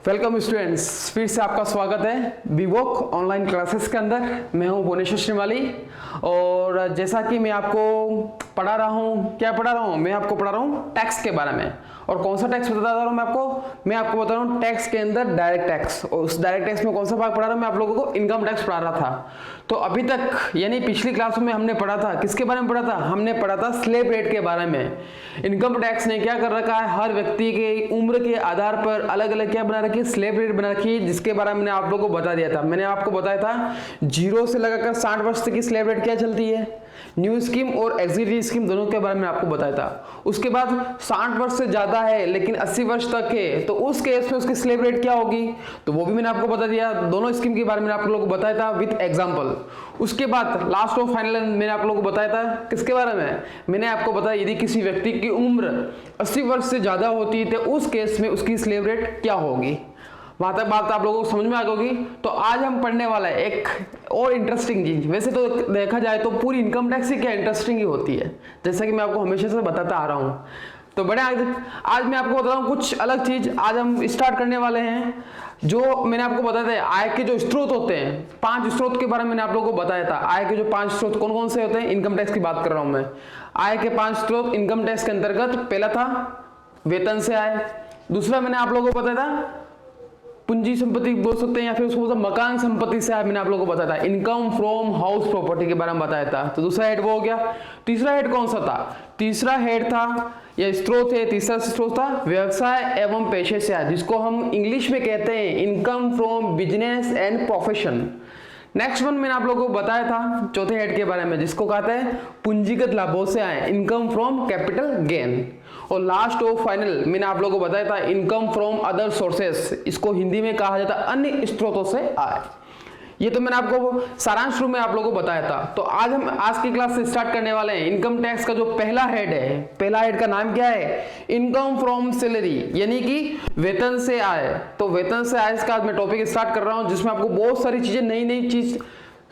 Welcome students, फिर से आपका स्वागत है बीवोक ऑनलाइन क्लासेस के अंदर। मैं हूं भुवनेश्वर श्रीमाली और जैसा कि मैं आपको पढ़ा रहा हूं, क्या पढ़ा रहा हूं? मैं आपको पढ़ा रहा हूं टैक्स के बारे में। और कौन सा टैक्स बता रहा हूं मैं आपको बता रहा हूं टैक्स के अंदर डायरेक्ट टैक्स। और उस डायरेक्ट टैक्स में कौन सा भाग पढ़ा रहा हूं? मैं आप लोगों को इनकम टैक्स पढ़ा रहा था। तो अभी तक यानी पिछली क्लास में हमने पढ़ा था, किसके बारे में पढ़ा था? हमने पढ़ा था स्लेब रेट के बारे में। इनकम टैक्स ने क्या कर रखा है, हर व्यक्ति के उम्र के आधार पर अलग अलग क्या बना रखी है, स्लेब रेट बना रखी है, जिसके बारे में मैंने आप लोगों को बता दिया था। मैंने आपको बताया था 0 से लगाकर 60 वर्ष तक की स्लेब रेट क्या चलती है, न्यू स्कीम और एग्जीक्यूटिव स्कीम दोनों के बारे में आपको बताया था। उसके बाद 60 वर्ष से ज्यादा है लेकिन 80 वर्ष तक है, तो उस केस में उसकी स्लेब रेट क्या होगी, तो वो भी मैंने आपको बता दिया। दोनों स्कीम के बारे में आप लोगों को बताया था विद एग्जांपल। उसके बाद लास्ट और फाइनल मैंने आप लोगों को बताया था किसके बारे में? मैंने आपको बताया यदि किसी व्यक्ति की उम्र 80 वर्ष से ज्यादा होती है तो उस केस में उसकी स्लेब रेट क्या होगी। वहां तक बात आप लोगों को समझ में आ गई। तो आज हम पढ़ने वाला है एक और इंटरेस्टिंग चीज। वैसे तो देखा जाए तो पूरी इनकम टैक्स ही क्या इंटरेस्टिंग ही होती है, जैसा कि मैं आपको हमेशा से बताता आ रहा हूं। तो बड़े आज मैं आपको बता रहा हूं कुछ अलग चीज। आज हम स्टार्ट करने वाले हैं जो मैंने आपको बताया था आय के जो स्रोत होते हैं, 5 स्रोत के बारे में मैंने आप लोगों को बताया था। आय के जो 5 स्रोत कौन कौन से होते हैं, इनकम टैक्स की बात कर रहा हूं मैं। आय के 5 स्रोत इनकम टैक्स के अंतर्गत पहला था वेतन से आय। दूसरा मैंने आप लोगों को बताया था पूंजी संपत्ति बोल सकते हैं या फिर उसको मकान संपत्ति से मैंने आप लोगों को बताया था इनकम फ्रॉम हाउस प्रॉपर्टी के बारे में बताया था। तो दूसरा हेड वो हो गया। तीसरा हेड कौन सा था? तीसरा हेड था या स्रोत है, तीसरा स्रोत था व्यवसाय एवं पेशे से आय, जिसको हम इंग्लिश में कहते हैं income from business and profession. Next one मैंने आप लोगों को बताया था चौथे हेड के बारे में, जिसको कहते हैं पूंजीगत लाभों से आए, इनकम फ्रॉम कैपिटल गेन। और लास्ट और फाइनल मैंने आप लोगों को बताया था इनकम फ्रॉम अदर सोर्सेस, इसको हिंदी में कहा जाता है अन्य स्रोतों से आय। ये तो मैंने आपको सारांश रूप में आप लोगों को बताया था। तो आज हम आज की क्लास से स्टार्ट करने वाले हैं इनकम टैक्स का जो पहला हेड है। पहला हेड का नाम क्या है? इनकम फ्रॉम सैलरी, यानी कि वेतन से आय। तो वेतन से आय का आज मैं टॉपिक स्टार्ट कर रहा हूं, जिसमें आपको बहुत सारी चीजें नई नई चीज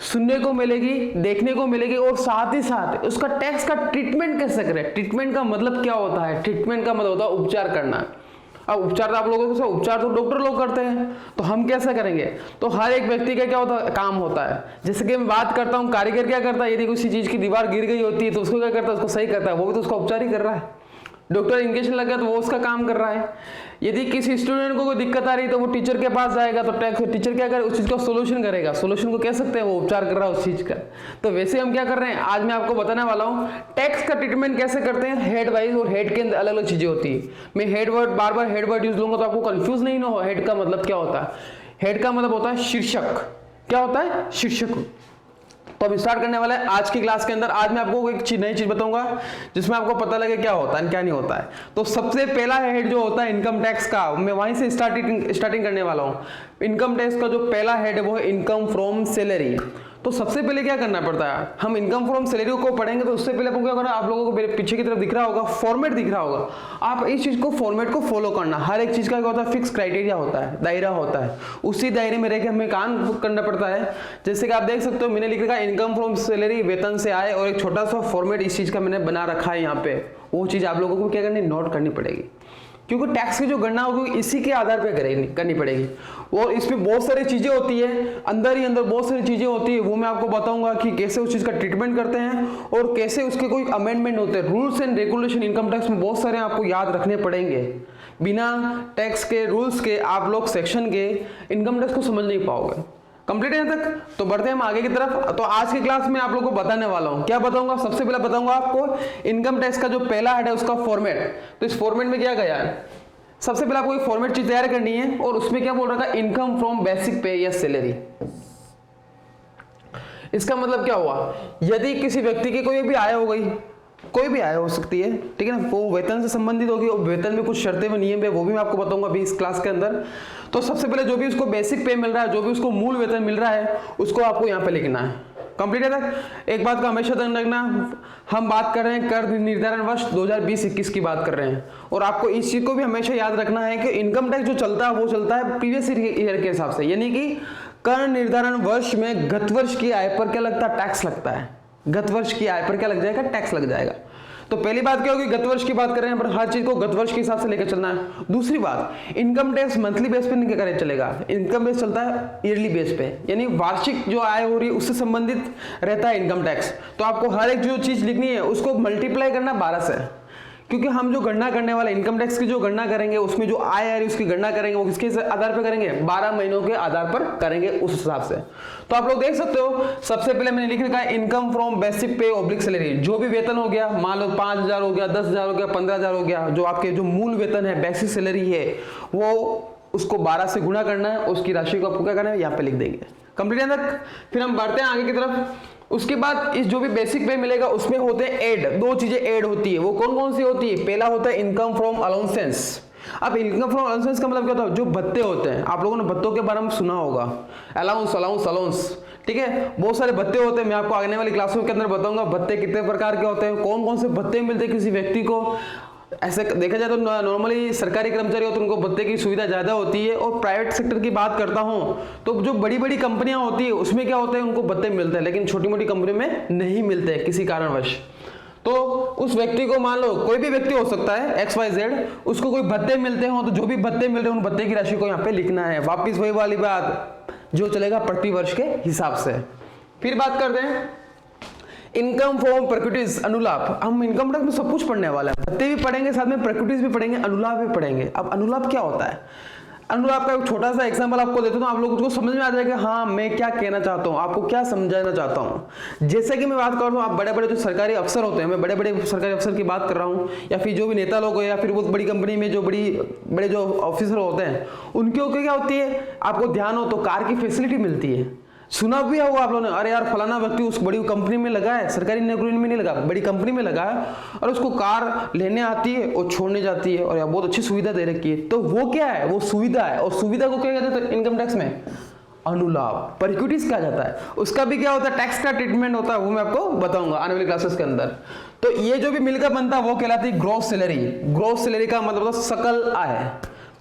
सुनने को मिलेगी, देखने को मिलेगी, और साथ ही साथ उसका टैक्स का ट्रीटमेंट कैसे करें। ट्रीटमेंट का मतलब क्या होता है? ट्रीटमेंट का मतलब होता है उपचार करना। अब उपचार तो आप लोगों को उपचार तो डॉक्टर लोग करते हैं, तो हम कैसे करेंगे? तो हर एक व्यक्ति का क्या होता है, काम होता है। जैसे कि मैं बात करता हूँ कारीगर क्या करता है, यदि किसी चीज की दीवार गिर गई होती है तो उसको क्या करता है, उसको सही करता है, वो भी तो उसका उपचार ही कर रहा है। डॉक्टर इंजेक्शन लग गया तो वो उसका काम कर रहा है। यदि किसी स्टूडेंट को कोई दिक्कत आ रही है तो वो टीचर के पास जाएगा, तो टीचर क्या करे, उस चीज का सोल्यूशन करेगा। सोल्यूशन को कह सकते हैं वो उपचार कर रहा है उस चीज का। तो वैसे हम क्या कर रहे हैं, आज मैं आपको बताने वाला हूँ टैक्स का ट्रीटमेंट कैसे करते हैं हेड वाइज। और हेड के अंदर अलग अलग चीजें होती है। मैं हेड वर्ड बार बार हेड वर्ड यूज लूंगा तो आपको कंफ्यूज नहीं ना हो। हेड का मतलब क्या होता है? हेड का मतलब होता है शीर्षक। क्या होता है? शीर्षक। तो अब स्टार्ट करने वाला है आज की क्लास के अंदर। आज मैं आपको एक नई चीज बताऊंगा जिसमें आपको पता लगे क्या होता है क्या नहीं होता है। तो सबसे पहला हेड जो होता है इनकम टैक्स का, मैं वहीं से स्टार्टिंग करने वाला हूं। इनकम टैक्स का जो पहला हेड है वो है इनकम फ्रॉम सैलरी। तो सबसे पहले क्या करना पड़ता है, हम इनकम फ्रॉम सैलरी को पढ़ेंगे तो उससे पहले आपको क्या करना है, आप लोगों को मेरे पीछे की तरफ दिख रहा होगा फॉर्मेट दिख रहा होगा। आप इस चीज को फॉर्मेट को फॉलो करना। हर एक चीज का क्या होता है, फिक्स क्राइटेरिया होता है, दायरा होता है। उसी दायरे में रहकर हमें काम करना पड़ता है। जैसे कि आप देख सकते हो मैंने लिख रखा है इनकम फ्रॉम सैलरी, वेतन से आए, और एक छोटा सा फॉर्मेट इस चीज का मैंने बना रखा है यहाँ पे। वो चीज आप लोगों को क्या करनी, नोट करनी पड़ेगी, क्योंकि टैक्स की जो गणना होगी इसी के आधार पर करनी पड़ेगी। और इसमें बहुत सारी चीजें होती है, अंदर ही अंदर बहुत सारी चीजें होती है। वो मैं आपको बताऊंगा कि कैसे उस चीज का ट्रीटमेंट करते हैं और कैसे उसके कोई अमेंडमेंट होते हैं। Rules and regulation income tax में बहुत सारे आपको याद रखने पड़ेंगे। बिना टैक्स के रूल्स के आप लोग सेक्शन के इनकम टैक्स को समझ नहीं पाओगे। कंप्लीट है यहाँ तक? तो बढ़ते हैं हम आगे की तरफ। तो आज की क्लास में आप लोगों को बताने वाला हूँ, क्या बताऊंगा? सबसे पहले बताऊंगा आपको इनकम टैक्स का जो पहला हेड है उसका फॉर्मेट। तो इस फॉर्मेट में क्या गया है, सबसे पहले आपको एक फॉर्मेट चीज तैयार करनी है और उसमें क्या बोल रखा है, इनकम फ्रॉम बेसिक पे या सैलरी। इसका मतलब क्या हुआ, यदि किसी व्यक्ति की कोई भी आय हो गई, कोई भी आय हो सकती है, ठीक है ना, वो वेतन से संबंधित होगी और वेतन में कुछ शर्तें व नियम है, वो भी मैं आपको बताऊंगा अभी इस क्लास के अंदर। तो सबसे पहले जो भी उसको बेसिक पे मिल रहा है, जो भी उसको मूल वेतन मिल रहा है, उसको आपको यहाँ पे लिखना है। कंप्लीट है तक? एक बात का हमेशा ध्यान रखना, हम बात कर रहे हैं कर निर्धारण वर्ष 2020-21 की बात कर रहे हैं, और आपको इस चीज को भी हमेशा याद रखना है कि इनकम टैक्स जो चलता है वो चलता है प्रीवियस ईयर के हिसाब से, यानी कि कर निर्धारण वर्ष में गत वर्ष की आय पर क्या लगता है, टैक्स लगता है। गत वर्ष की आय पर क्या लग जाएगा, टैक्स लग जाएगा। तो पहली बात क्या होगी, गत वर्ष की बात कर रहे हैं पर हर चीज को गत वर्ष के हिसाब से लेकर चलना है। दूसरी बात, इनकम टैक्स मंथली बेस पे नहीं करे चलेगा, इनकम बेस चलता है ईयरली बेस पे, यानी वार्षिक जो आय हो रही है उससे संबंधित रहता है इनकम टैक्स। तो आपको हर एक जो चीज लिखनी है उसको मल्टीप्लाई करना 12 से, क्योंकि हम जो गणना करने वाले इनकम टैक्स की जो गणना करेंगे उसमें जो आय आ रही है उसकी गणना करेंगे वो किसके आधार पर करेंगे, 12 महीनों के आधार पर करेंगे उस हिसाब से। तो आप लोग देख सकते हो, सबसे पहले मैंने लिख रखा है इनकम फ्रॉम बेसिक पे ऑब्लिक सैलरी, जो भी वेतन हो गया, मान लो 5,000 हो गया, 10,000 हो गया, 15,000 हो गया, जो आपके जो मूल वेतन है, बेसिक सैलरी है, वो उसको 12 से गुणा करना है, उसकी राशि को आपको क्या करना है, यहाँ पे लिख देंगे। कंप्लीट है तक। फिर हम बढ़ते हैं आगे की तरफ। उसके बाद इस जो भी बेसिक पे मिलेगा उसमें होते हैं ऐड, दो चीजें ऐड होती है, वो कौन कौन सी होती है, पहला होता है इनकम फ्रॉम अलाउंसेस। अब इनकम फ्रॉम अलाउंसेस का मतलब क्या होता है, जो भत्ते होते हैं, आप लोगों ने भत्तों के बारे में सुना होगा, अलाउंस अलाउंस अलाउंस, ठीक है, बहुत सारे भत्ते होते हैं। मैं आपको आने वाली क्लासों के अंदर बताऊंगा भत्ते कितने प्रकार के होते हैं, कौन कौन से भत्ते मिलते हैं किसी व्यक्ति को। ऐसे देखा जाए तो नॉर्मली सरकारी कर्मचारी होते हैं उनको भत्ते की सुविधा ज्यादा होती है, और प्राइवेट सेक्टर की बात करता हूं तो जो बड़ी बड़ी कंपनियां होती है उसमें क्या होता है, उनको भत्ते मिलते हैं, लेकिन छोटी मोटी कंपनियों में नहीं मिलते हैं किसी कारणवश। तो उस व्यक्ति को, मान लो कोई भी व्यक्ति हो सकता है XYZ, उसको कोई भत्ते मिलते हो तो जो भी भत्ते मिल रहे हैं उन भत्ते की राशि को यहाँ पे लिखना है। वापिस वही वाली बात जो चलेगा प्रति वर्ष के हिसाब से। फिर बात करते हैं इनकम फ्रॉम प्रैक्टिस, अनुलाभ। हम इनकम टैक्स में सब कुछ पढ़ने वाले हैं, भत्ते भी पढ़ेंगे, साथ में प्रैक्टिस भी पढ़ेंगे, अनुलाभ भी पढ़ेंगे। अब अनुलाभ क्या होता है, अनुलाभ का एक छोटा सा एग्जांपल आपको देता हूं, आप लोगों को समझ में आ जाएगा हाँ मैं क्या कहना चाहता हूं, आपको क्या समझाना चाहता हूं। जैसे कि मैं बात कर रहा हूं, आप बड़े बड़े जो सरकारी अफसर होते हैं, मैं बड़े बड़े सरकारी अफसर की बात कर रहा हूं, या फिर जो भी नेता लोग हैं, या फिर बहुत बड़ी कंपनी में जो बड़े जो ऑफिसर होते हैं, उनके क्या होती है, आपको ध्यान हो तो कार की फैसिलिटी मिलती है। सुना भी होगा आप लोगों ने, अरे यार फलाना व्यक्ति उस बड़ी कंपनी में लगा है, सरकारी नौकरी में नहीं लगा, बड़ी कंपनी में लगा है, और उसको कार लेने आती है और छोड़ने जाती है, और यार बहुत अच्छी सुविधा दे रखी है। तो वो क्या है, वो सुविधा है, और सुविधा को क्या कहते हैं इनकम टैक्स में, अनुलाभ, परक्यूटिस कहा जाता है। उसका भी क्या होता है, टैक्स का ट्रीटमेंट होता है, वो मैं आपको बताऊंगा आने वाली क्लासेस के अंदर। तो ये जो भी मिलकर बनता है वो कहलाती है ग्रॉस सैलरी। ग्रॉस सैलरी का मतलब होता है सकल आय,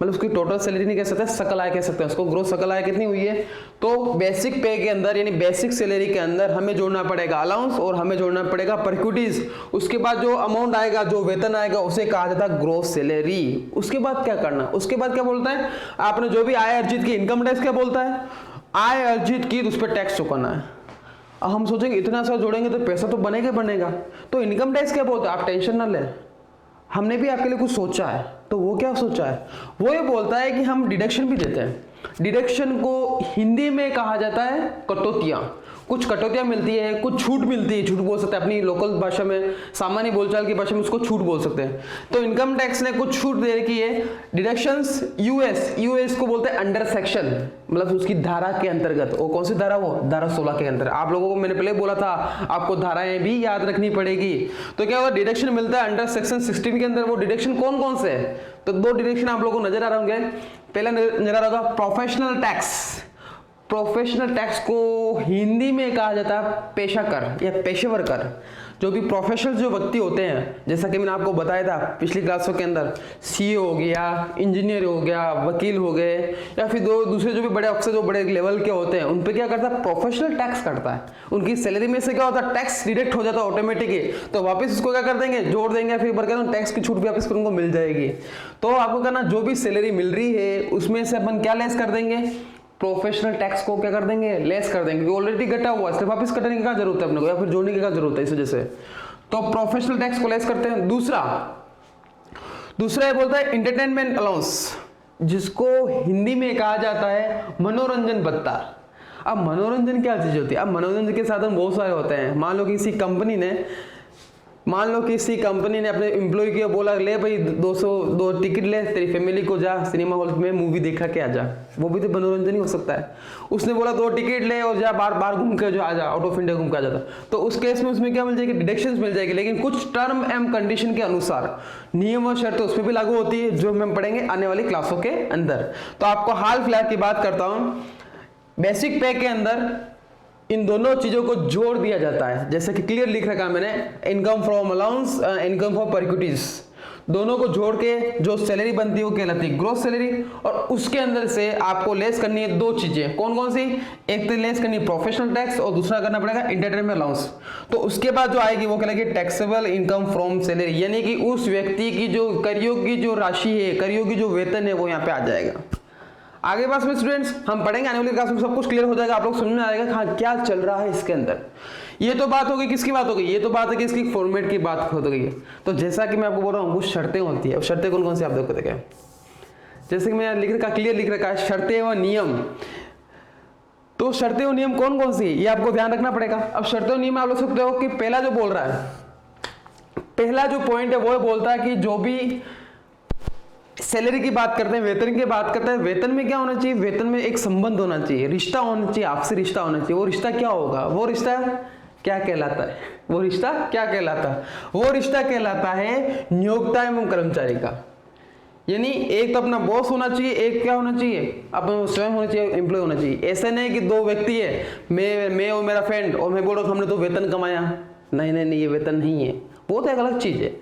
मतलब उसकी टोटल सैलरी नहीं कह सकते, सकल आय कह सकते हैं उसको। ग्रोस सकल आय कितनी हुई है, तो बेसिक पे के अंदर यानी बेसिक सैलरी के अंदर हमें जोड़ना पड़ेगा अलाउंस और हमें जोड़ना पड़ेगा परक्यूटिस। उसके बाद जो अमाउंट आएगा, जो वेतन आएगा, उसे कहा जाता है ग्रोस सैलरी। उसके बाद क्या करना, उसके बाद क्या बोलता है, आपने जो भी आय अर्जित की, इनकम टैक्स क्या बोलता है, आय अर्जित की तो उस पर टैक्स चुकाना है। अब हम सोचेंगे इतना सा जोड़ेंगे तो पैसा तो बनेगा बनेगा, तो इनकम टैक्स क्या बोलता है, आप टेंशन ना लें, हमने भी आपके लिए कुछ सोचा है। तो वो क्या सोचा है, वो ये बोलता है कि हम डिडक्शन भी देते हैं। डिडक्शन को हिंदी में कहा जाता है कटौतियां। कुछ कटौतियां मिलती है, कुछ छूट मिलती है, छूट बोल सकते हैं अपनी लोकल भाषा में, सामान्य बोलचाल की भाषा में उसको छूट बोल सकते हैं। तो इनकम टैक्स ने कुछ छूट दे रखी है। डिडक्शंस यूएस को बोलते हैं अंडर सेक्शन, मतलब उसकी धारा के अंतर्गत। वो कौन सी धारा, वो धारा 16 के अंदर। आप लोगों को मैंने पहले बोला था आपको धाराएं भी याद रखनी पड़ेगी। तो क्या होगा, डिडक्शन मिलता है अंडर सेक्शन 16 के अंदर। वो डिडक्शन कौन कौन से है, तो दो डिडक्शन आप लोगों को नजर आ रहे होंगे। पहला नजर आ रहा होगा प्रोफेशनल टैक्स। प्रोफेशनल टैक्स को हिंदी में कहा जाता है पेशा कर या पेशेवर कर। जो भी प्रोफेशनल जो व्यक्ति होते हैं, जैसा कि मैंने आपको बताया था पिछली क्लासों के अंदर, सीए हो गया, इंजीनियर हो गया, वकील हो गए, या फिर दूसरे जो भी बड़े अफसर जो बड़े लेवल के होते हैं, उन पे क्या करता है, प्रोफेशनल टैक्स करता है। उनकी सैलरी में से क्या होता है, टैक्स डिडक्ट हो जाता है ऑटोमेटिकली। तो वापस उसको क्या कर देंगे, जोड़ देंगे, फिर बरकर टैक्स की छूट भी वापस उनको मिल जाएगी। तो आपको करना, जो भी सैलरी मिल रही है उसमें से अपन क्या लेस कर देंगे, प्रोफेशनल टैक्स को क्या कर देंगे, लेस कर देंगे, क्योंकि ऑलरेडी कटा हुआ है, इसलिए वापस कटने की क्या जरूरत है अपने को, या फिर जोड़ने की क्या जरूरत है इस वजह से। तो प्रोफेशनल टैक्स को लेस करते हैं। दूसरा ये बोलता है एंटरटेनमेंट अलाउंस, जिसको हिंदी में कहा जाता है मनोरंजन भत्ता। अब मनोरंजन क्या चीज होती है, अब मनोरंजन के साधन बहुत सारे होते हैं। मान लो किसी कंपनी ने अपने एम्प्लॉय को बोला, ले भाई 202 टिकट ले, तेरी फैमिली को जा सिनेमा हॉल में मूवी देखा के आ जा। वो भी तो मनोरंजन ही हो सकता है। उसने बोला 2 टिकट ले और जा बार घूम के जो आ जा, आउट ऑफ इंडिया घूम के आ जाता। तो उस केस में उसमें क्या मिल जाएगी, डिडक्शंस मिल जाएगी, लेकिन कुछ टर्म एंड कंडीशन के अनुसार नियम और शर्तें उसमें भी लागू होती है, जो हम पढ़ेंगे आने वाली क्लासों के अंदर। तो आपको हाल फिलहाल की बात करता हूं, बेसिक पे के अंदर इन दोनों चीजों को जोड़ दिया जाता है, जैसे कि क्लियर लिख रखा है मैंने, income from allowance, income from perquisites. दोनों को जोड़ के जो सैलरी बनती है वो कहलाती है ग्रॉस सैलरी, और उसके अंदर से आपको लेस करनी है दो चीजें। कौन कौन सी? एक तो लेस करनी है प्रोफेशनल टैक्स और दूसरा करना पड़ेगा एंटरटेनमेंट अलाउंस। तो उसके बाद जो आएगी वो कहलाएगी टैक्सेबल इनकम फ्रॉम सैलरी, यानी कि उस व्यक्ति की जो कर योग्य जो राशि है, कर योग्य जो वेतन है वो यहाँ पे आ जाएगा। आगे पास में स्टूडेंट्स हम पढ़ेंगे आने वाली क्लास में, सब कुछ क्लियर हो जाएगा, आप लोग समझ में आएगा हाँ क्या चल रहा है इसके अंदर। ये तो बात हो गई, किसकी बात हो गई? ये तो बात है कि इसकी फॉर्मेट की बात हो गई है। तो जैसा कि मैं आपको बोल रहा हूँ कुछ शर्तें होती है। अब शर्तें कौन कौन सी आप देखो देखें, जैसे कि मैं लिख रखा क्लियर लिख रखा है शर्तें व नियम। तो शर्तें और नियम कौन कौन सी ये आपको ध्यान रखना पड़ेगा। अब शर्तें और नियम आप लोग सकते हो कि पहला जो बोल रहा है, पहला जो पॉइंट है वो बोलता है कि जो भी सैलरी की बात करते हैं, वेतन की बात करते हैं, वेतन में क्या होना चाहिए? वेतन में एक संबंध होना चाहिए, रिश्ता होना चाहिए, आपसी रिश्ता होना चाहिए। वो रिश्ता क्या होगा? वो रिश्ता क्या कहलाता है? वो रिश्ता क्या कहलाता है? वो रिश्ता कहलाता है नियोक्ता एवं कर्मचारी का। यानी एक तो अपना बॉस होना चाहिए, एक क्या होना चाहिए? अपना स्वयं होना चाहिए, एम्प्लॉय होना चाहिए। ऐसा नहीं कि दो व्यक्ति है, मैं और मेरा फ्रेंड, और मैं बोल रहा हूँ हमने तो वेतन कमाया। नहीं नहीं नहीं, ये वेतन नहीं है, वो तो एक अलग चीज है।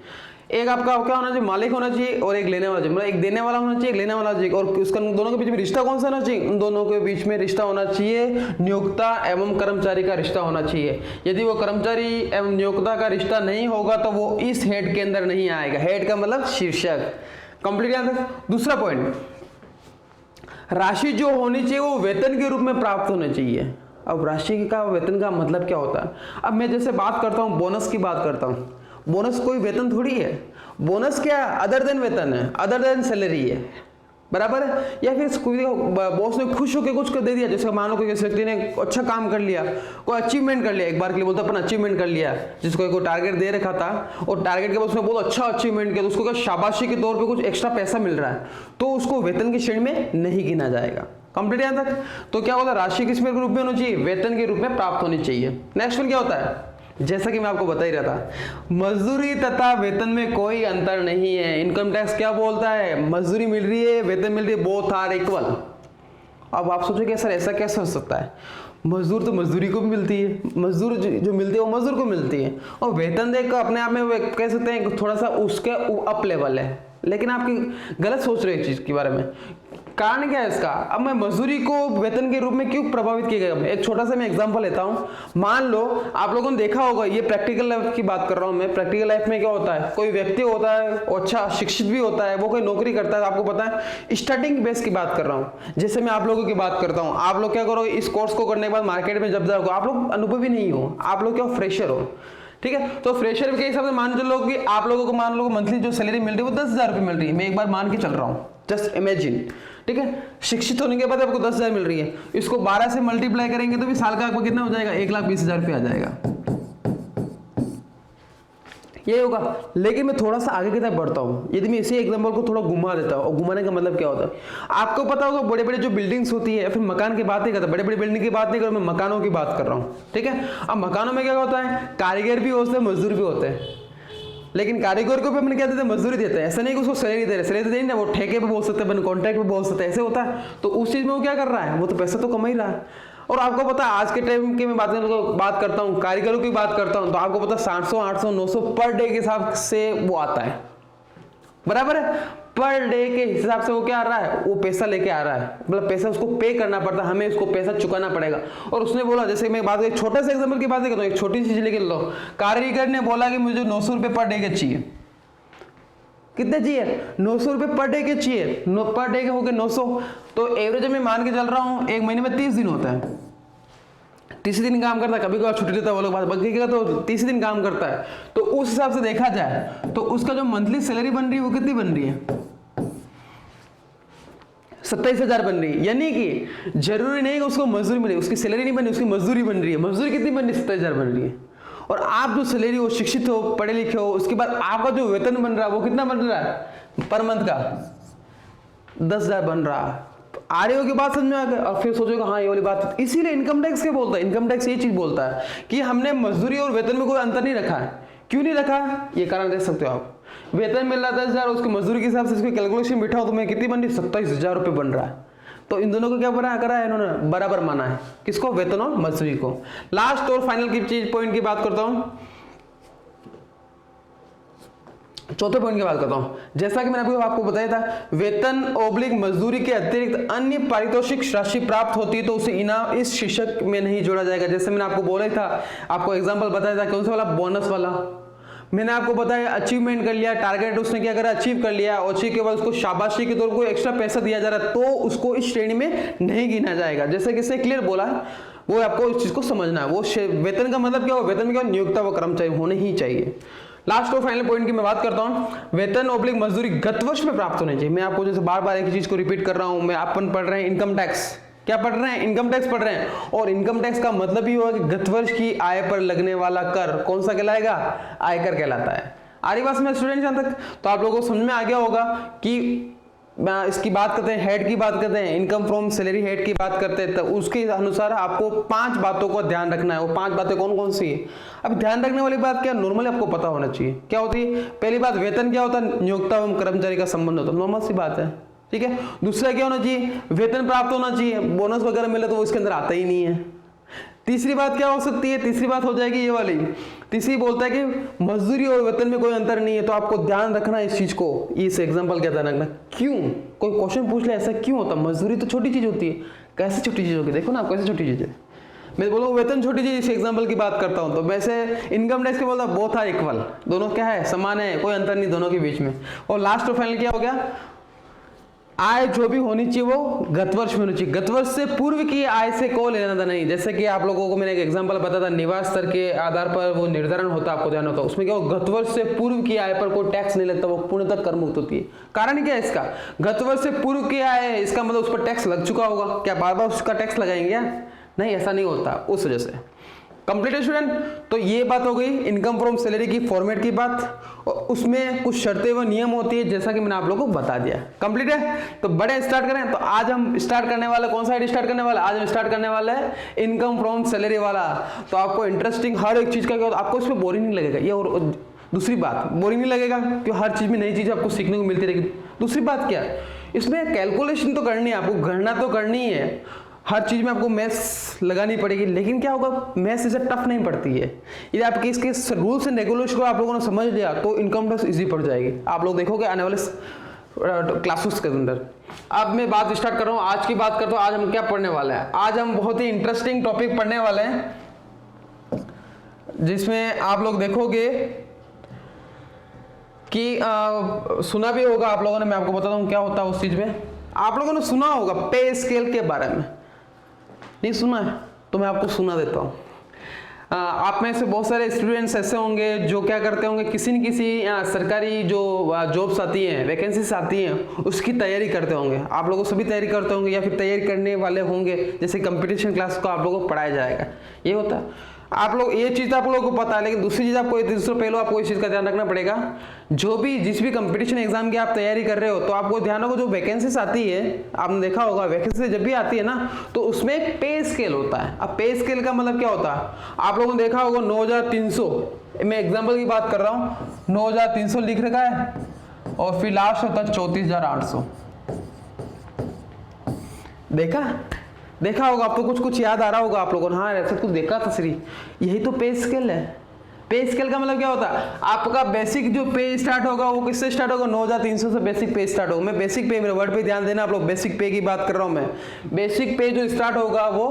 एक आपका क्या होना चाहिए? मालिक होना चाहिए और एक लेने वाला चाहिए, मतलब एक देने वाला होना चाहिए, एक लेने वाला चाहिए। और उसका दोनों के बीच में रिश्ता कौन सा होना चाहिए? उन दोनों के बीच में रिश्ता होना चाहिए नियोक्ता एवं कर्मचारी का रिश्ता होना चाहिए। यदि वो कर्मचारी एवं नियोक्ता का रिश्ता नहीं होगा तो वो इस हेड के अंदर नहीं आएगा। हेड का मतलब शीर्षक। कंप्लीट याद है। दूसरा पॉइंट, राशि जो होनी चाहिए वो वेतन के रूप में प्राप्त होनी चाहिए। अब राशि का वेतन का मतलब क्या होता है? अब मैं जैसे बात करता हूँ बोनस की बात करता हूँ, बोनस कोई वेतन थोड़ी है। बोनस क्या है? अदर देन वेतन है, अदर देन सैलरी है, बराबर है। या फिर कोई बॉस ने खुश होकर कुछ कर दे दिया, जैसे मान लो कोई व्यक्ति ने अच्छा काम कर लिया, कोई अचीवमेंट कर लिया, एक बार के लिए बोलते अपन अचीवमेंट कर लिया, जिसको कोई टारगेट दे रखा था और टारगेट के बाद उसने बहुत अच्छा अचीवमेंट किया, तो उसको क्या शाबाशी के तौर पर कुछ एक्स्ट्रा पैसा मिल रहा है, तो उसको वेतन की श्रेणी में नहीं गिना जाएगा। कंप्लीट यहाँ तक। तो क्या होता है? राशि किस रूप में होनी चाहिए? वेतन के रूप में प्राप्त होनी चाहिए। नेक्स्ट वन क्या होता है? जैसा कि मैं आपको बता ही रहा था, मजदूरी तथा वेतन में कोई अंतर नहीं है। इनकम टैक्स क्या बोलता है? मजदूरी मिल रही है, वेतन मिल रही है, बोथ आर इक्वल। अब आप सोचोगे सर ऐसा कैसे हो सकता है? मजदूर तो मजदूरी को भी मिलती है, मजदूर जो मिलती है वो मजदूर को मिलती है, और वेतन देख अपने आप में कह सकते हैं थोड़ा सा उसके अप लेवल है। लेकिन आप गलत सोच रहे हो इस चीज के बारे में। कारण क्या है इसका? अब मैं मजदूरी को वेतन के रूप में क्यों प्रभावित किया गया? एक छोटा सा मैं एग्जांपल लेता हूं। मान लो आप लोगों ने देखा होगा, ये प्रैक्टिकल लाइफ की बात कर रहा हूं मैं। प्रैक्टिकल लाइफ में क्या होता है? कोई व्यक्ति होता है, अच्छा शिक्षित भी होता है, वो कोई नौकरी करता है, आपको पता है। स्टार्टिंग बेस की बात कर रहा हूँ, जैसे मैं आप लोगों की बात करता हूँ। आप लोग क्या करोगे? इस कोर्स को करने के बाद मार्केट में जब जाओगे, आप लोग अनुभवी नहीं हो, आप लोग क्या फ्रेशर हो, ठीक है। तो फ्रेशर के हिसाब से मान चलो कि आप लोगों को मान लो मंथली जो सैलरी मिल रही है वो 10,000 रुपये मिल रही है। मैं एक बार मान के चल रहा हूँ, जस्ट इमेजिन, ठीक है। शिक्षित होने के बाद आपको 10,000 मिल रही है, इसको 12 से मल्टीप्लाई करेंगे तो भी साल का आपको कितना हो जाएगा? 1,20,000 रुपये आ जाएगा, ये होगा। लेकिन मैं थोड़ा सा आगे की तरफ बढ़ता हूँ। यदि मैं इसी एग्जांपल को थोड़ा घुमा देता हूँ, और घुमाने का मतलब क्या होता है आपको पता होगा। बड़े बड़े जो बिल्डिंग्स होती है, फिर मकान की बात नहीं करता, बड़े बड़े बिल्डिंग की बात नहीं कर रहा मैं, मकानों की बात कर रहा हूँ, ठीक है। अब मकानों में क्या होता है? कारीगर भी होते हैं, मजदूर भी होते हैं, लेकिन कारीगर को भी अपन क्या देते हैं? मजदूरी देते हैं। ऐसा नहीं कि उसको सैलरी दे रहे, सैलरी दे ना, वो ठेके पे बोल सकते हैं, कॉन्ट्रैक्ट पे बोल सकते हैं, ऐसे होता है। तो उस चीज में वो क्या कर रहा है? वो तो पैसा तो कमा ही रहा है। और आपको पता है आज के टाइम की मैं बात करता हूँ, कारीगरों की बात करता हूँ, तो आपको पता 700, 800, 900 पर डे के हिसाब से वो आता है, बराबर है। पर डे के हिसाब से वो क्या आ रहा है? वो पैसा लेके आ रहा है, मतलब पैसा उसको पे करना पड़ता है, हमें उसको पैसा चुकाना पड़ेगा। और उसने बोला, जैसे मैं बात एक छोटे से एग्जांपल की बात करता हूँ, एक छोटी चीज लेके लो। कारीगर ने बोला कि मुझे 900 रुपये पर डे के चाहिए। कितने चाहिए? 900 रुपये पर डे के चाहिए। पर डे के हो गए 900, तो एवरेज में मान के चल रहा हूँ एक महीने में 30 दिन होता है। 30 दिन काम करता है, कभी कभार छुट्टी देता है वो लोग, बाकी का तो 30 दिन काम करता है। तो उस हिसाब से देखा जाए तो उसका जो मंथली सैलरी बन रही है वो कितनी बन रही है? 27,000 बन रही है। यानी कि जरूरी नहीं कि उसको मजदूरी मिले, उसकी सैलरी नहीं बन रही, उसकी मजदूरी बन रही है। मजदूरी कितनी बन रही है? 27,000 बन रही है। और आप जो सैलरी हो, शिक्षित हो, पढ़े लिखे हो, उसके बाद आपका जो वेतन बन रहा है वो कितना बन रहा है पर मंथ का? 10,000 बन रहा है। आ रही होगी बात समझ में आ गई। और फिर सोचोगे हाँ ये वाली बात, इसीलिए इनकम टैक्स क्या बोलता है? इनकम टैक्स ये चीज बोलता है कि हमने मजदूरी और वेतन में कोई अंतर नहीं रखा है। क्यों नहीं रखा है? ये कारण देख सकते हो आप। वेतन मिल रहा है 10,000, उसकी मजदूरी के हिसाब से इसकी कैलकुलेशन बिठाओ तो मैं कितनी बन रही? 27,000 रुपये बन रहा है। तो इन दोनों को क्या बना करा है इन्होंने? बराबर माना है। किसको? वेतन और मजदूरी को। लास्ट और फाइनल की चीज पॉइंट की बात करता हूं। चौथे पॉइंट की बात करता हूं। जैसा कि मैंने आपको बताया था, वेतन ओब्लिक मजदूरी के अतिरिक्त अन्य पारितोषिक राशि प्राप्त होती है तो उसे इनाम इस शीर्षक में नहीं जोड़ा जाएगा। जैसे मैंने आपको बोला था, आपको एग्जांपल बताया था, कौन सा वाला, बोनस वाला। मैंने आपको बताया अचीवमेंट कर लिया, टारगेट उसने क्या करा, अचीव कर लिया, और अचीव के बाद उसको शाबाशी के तौर पर एक्स्ट्रा पैसा दिया जा रहा है, तो उसको इस श्रेणी में नहीं गिना जाएगा। जैसे कि इसने क्लियर बोला है, वो आपको इस चीज को समझना है। वो वेतन का मतलब क्या हो, वेतन में क्या, नियोक्ता व कर्मचारी होने ही चाहिए। लास्ट और फाइनल पॉइंट की मैं बात करता हूं, वेतन ओब्लिक मजदूरी गत वर्ष में प्राप्त होने चाहिए। मैं आपको जैसे बार बार एक चीज को रिपीट कर रहा हूं, मैं अपन पढ़ रहे हैं इनकम टैक्स, क्या पढ़ रहे हैं, इनकम टैक्स पढ़ रहे हैं, और इनकम टैक्स का मतलब ही होगा कि गत वर्ष की आय पर लगने वाला कर कौन सा कहलाएगा, आयकर कहलाता है। आ रही बात में स्टूडेंट जहां तक, तो आप लोगों को समझ में आ गया होगा कि इसकी बात करते हैं, हेड की बात करते हैं, इनकम फ्रॉम सैलरी हेड की बात करते हैं, तो उसके अनुसार आपको 5 बातों को ध्यान रखना है। वो 5 बातें कौन कौन सी है? अब ध्यान रखने वाली बात क्या, नॉर्मली आपको पता होना चाहिए। क्या होती है? पहली बात, वेतन क्या होता है, नियोक्ता एवं कर्मचारी का संबंध होता है, नॉर्मल सी बात है, ठीक है। दूसरा क्या होना चाहिए, वेतन प्राप्त होना चाहिए, बोनस वगैरह मिले तो वो इसके अंदर आता ही नहीं है। तीसरी बात क्या हो सकती है, तीसरी बात हो जाएगी ये वाली, तीसरी बोलता है कि मजदूरी और वेतन में कोई अंतर नहीं है, तो आपको ध्यान रखना है इस चीज को। इस एग्जांपल क्या ध्यान रखना, क्यों, कोई क्वेश्चन पूछ ले ऐसा क्यों होता, मजदूरी तो छोटी चीज होती है, कैसे छोटी चीज होगी, देखो ना कैसे छोटी चीज है। मैं बोलूँ वेतन छोटी चीज, इस एग्जांपल की बात करता हूँ तो वैसे इनकम टैक्स के बोलता बोथ आर इक्वल, दोनों क्या है, समान है, कोई अंतर नहीं दोनों के बीच में। और लास्ट और फाइनल क्या हो गया, आय जो भी होनी चाहिए वो गत वर्ष में होनी चाहिए, गत वर्ष से पूर्व की आय से कोई लेना था नहीं। जैसे कि आप लोगों को मैंने एक एग्जांपल बताया था, निवास स्तर के आधार पर वो निर्धारण होता है, आपको ध्यान होता है, उसमें क्या हो, गत वर्ष से पूर्व की आय पर कोई टैक्स नहीं लगता, वो पूर्णतः कर मुक्त होती है। कारण क्या है इसका, गत वर्ष से पूर्व की आय है, इसका मतलब उस पर टैक्स लग चुका होगा, क्या बार बार उसका टैक्स लगाएंगे? नहीं, ऐसा नहीं होता, उस वजह से। कंप्लीट स्टूडेंट, तो ये बात हो गई इनकम फ्रॉम सैलरी की फॉर्मेट की बात, और उसमें कुछ शर्तें व नियम होती है जैसा कि मैंने आप लोगों को बता दिया। कंप्लीट है, तो बड़े स्टार्ट करें। तो आज हम स्टार्ट करने वाले, कौन सा हेड स्टार्ट करने वाला, आज हम स्टार्ट करने वाले हैं इनकम फ्रॉम सैलरी वाला। तो आपको इंटरेस्टिंग हर एक चीज का क्या होता है, आपको इसमें बोरिंग नहीं लगेगा। ये और दूसरी बात, बोरिंग नहीं लगेगा क्योंकि हर चीज में नई चीज आपको सीखने को मिलती रहेगी। दूसरी बात क्या, इसमें कैलकुलेशन तो करनी है, आपको गणना तो करनी है, हर चीज में आपको मैथ्स लगानी पड़ेगी। लेकिन क्या होगा, मैथ्स इसे टफ नहीं पड़ती है। यदि आपके इसके रूल्स एंड रेगुलेशन को आप लोगों ने समझ लिया तो इनकम टैक्स इजी पड़ जाएगी, आप लोग देखोगे आने वाले क्लासेस के अंदर। अब मैं बात स्टार्ट कर रहा हूँ, आज की बात करता हूँ। आज हम क्या पढ़ने वाले हैं, आज हम बहुत ही इंटरेस्टिंग टॉपिक पढ़ने वाले हैं, जिसमें आप लोग देखोगे कि सुना भी होगा आप लोगों ने, मैं आपको बताता हूँ क्या होता है उस चीज में। आप लोगों ने सुना होगा पे स्केल के बारे में, नहीं सुना है तो मैं आपको सुना देता हूँ। आप में से बहुत सारे स्टूडेंट्स ऐसे होंगे जो क्या करते होंगे, किसी न किसी सरकारी जो जॉब्स आती हैं, वैकेंसीज आती हैं, उसकी तैयारी करते होंगे। आप लोगों सभी तैयारी करते होंगे या फिर तैयारी करने वाले होंगे, जैसे कंपटीशन क्लास को आप लोगों को पढ़ाया जाएगा, ये होता है। आप लोग ये चीज आप लोगों को पता है, लेकिन दूसरी चीज आपको, दूसरा पहलू आपको इस चीज का ध्यान रखना पड़ेगा। जो भी जिस भी कंपटीशन एग्जाम की आप तैयारी कर रहे हो, तो आपको ध्यान होगा जो वैकेंसीज आती है, आपने देखा होगा वैकेंसी जब भी आती है ना, तो उसमें एक पे स्केल होता है। अब पे स्केल का मतलब क्या होता है, आप लोगों ने देखा होगा 9300, मैं एग्जाम्पल की बात कर रहा हूँ, 9300 लिख रखा है और फिर लास्ट होता है 34800। देखा होगा आपको, कुछ कुछ याद आ रहा होगा आप लोगों ने, हाँ ऐसा कुछ देखा था श्री, यही तो पे स्केल है। पे स्केल का मतलब क्या होता है, आपका बेसिक जो पे स्टार्ट होगा वो किससे स्टार्ट होगा, 9300 से बेसिक पे स्टार्ट होगा। मैं बेसिक पे, मेरे वर्ड पे ध्यान देना, आप लोग बेसिक पे की बात कर रहा हूँ मैं। बेसिक पे जो स्टार्ट होगा वो